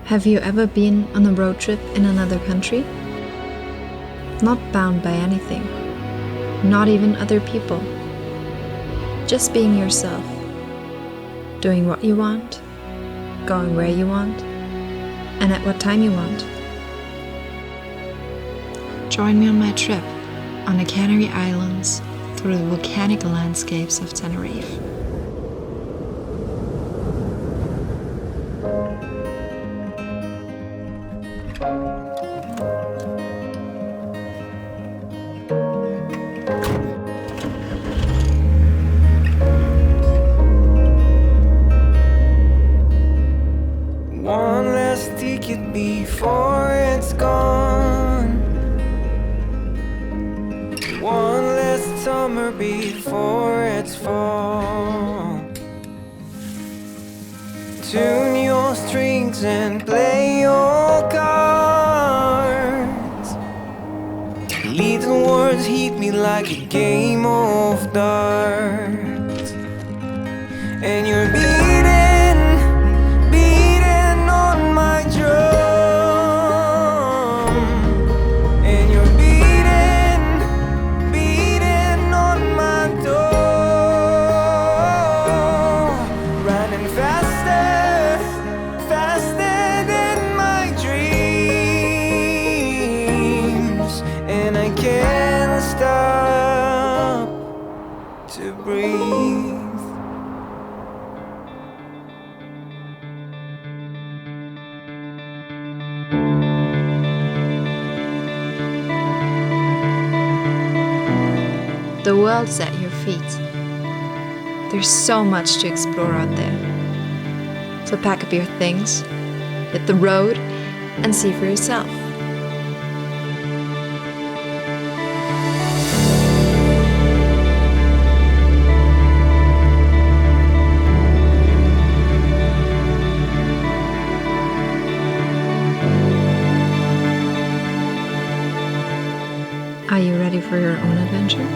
Have you ever been on a road trip in another country? Not bound by anything, not even other people. Just being yourself, doing what you want, going where you want, and at what time you want. Join me on my trip on the Canary Islands through the volcanic landscapes of Tenerife. One last ticket before it's gone. One last summer before it's fall. Tune your strings and play your cards. Little words hit me like a game of darts. And you're beating on my drum. And you're beating on my door. Running faster than my dreams. And I can't stop to breathe. The world's at your feet. There's so much to explore out there. So pack up your things, hit the road, and see for yourself. Are you ready for your own adventure?